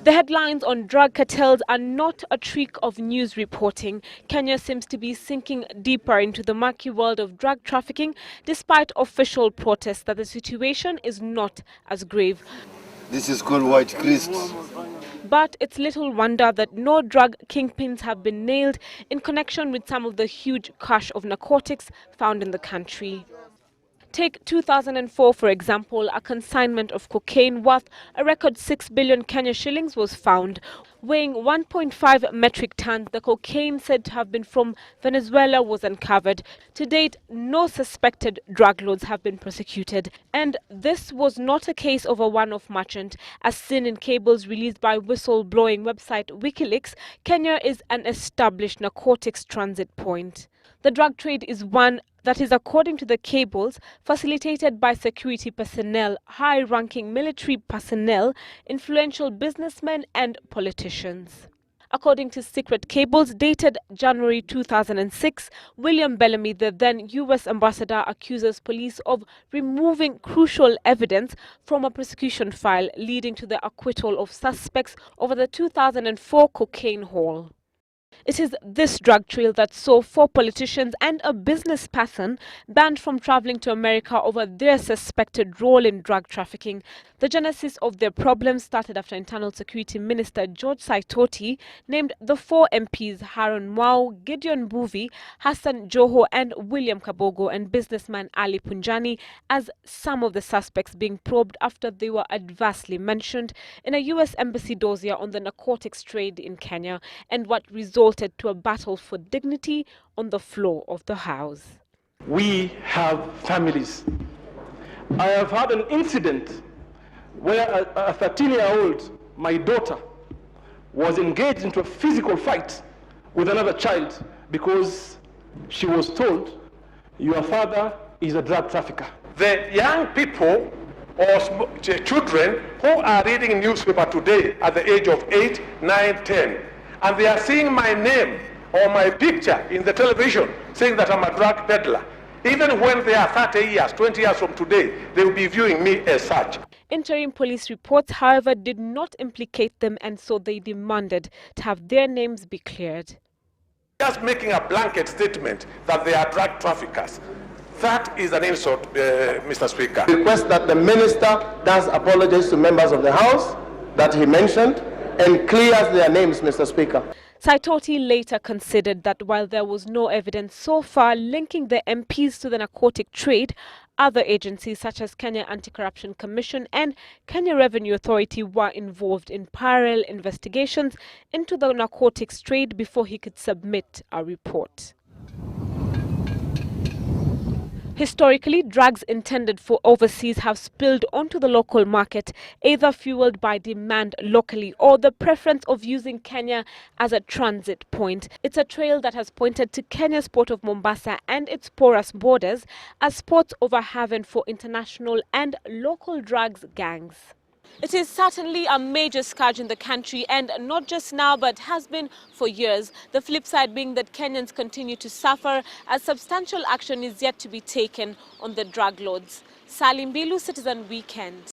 The headlines on drug cartels are not a trick of news reporting. Kenya seems to be sinking deeper into the murky world of drug trafficking, despite official protests that the situation is not as grave. This is called white crisps. But it's little wonder that no drug kingpins have been nailed in connection with some of the huge cache of narcotics found in the country. Take 2004, for example. A consignment of cocaine worth a record 6 billion Kenya shillings was found. Weighing 1.5 metric tons, the cocaine said to have been from Venezuela was uncovered. To date, no suspected drug lords have been prosecuted. And this was not a case of a one-off merchant. As seen in cables released by whistle-blowing website WikiLeaks, Kenya is an established narcotics transit point. The drug trade is one that is, according to the cables, facilitated by security personnel, high-ranking military personnel, influential businessmen and politicians. According to secret cables dated January 2006, William Bellamy, the then U.S. ambassador, accuses police of removing crucial evidence from a prosecution file, leading to the acquittal of suspects over the 2004 cocaine haul. It is this drug trail that saw 4 politicians and a business person banned from traveling to America over their suspected role in drug trafficking. The genesis of their problem started after Internal Security Minister George Saitoti named the 4 MPs Haron Mwau, Gideon Buvi, Hassan Joho and William Kabogo and businessman Ali Punjani as some of the suspects being probed after they were adversely mentioned in a U.S. Embassy dossier on the narcotics trade in Kenya, and what resulted to a battle for dignity on the floor of the House. We have families. I have had an incident where a 13-year-old, my daughter, was engaged into a physical fight with another child because she was told, your father is a drug trafficker. The young people or children who are reading a newspaper today at the age of 8, 9, 10, and they are seeing my name or my picture in the television saying that I'm a drug peddler. Even when they are 30 years, 20 years from today, they will be viewing me as such. Interim police reports, however, did not implicate them, and so they demanded to have their names be cleared. Just making a blanket statement that they are drug traffickers, that is an insult, Mr. Speaker. I request that the minister does apologize to members of the House that he mentioned and clears their names, Mr. Speaker. Saitoti later considered that while there was no evidence so far linking the MPs to the narcotic trade, other agencies such as Kenya Anti-Corruption Commission and Kenya Revenue Authority were involved in parallel investigations into the narcotics trade before he could submit a report. Historically, drugs intended for overseas have spilled onto the local market, either fueled by demand locally or the preference of using Kenya as a transit point. It's a trail that has pointed to Kenya's port of Mombasa and its porous borders as ports of a haven for international and local drugs gangs. It is certainly a major scourge in the country, and not just now but has been for years. The flip side being that Kenyans continue to suffer as substantial action is yet to be taken on the drug lords. Salim Bilu, Citizen Weekend.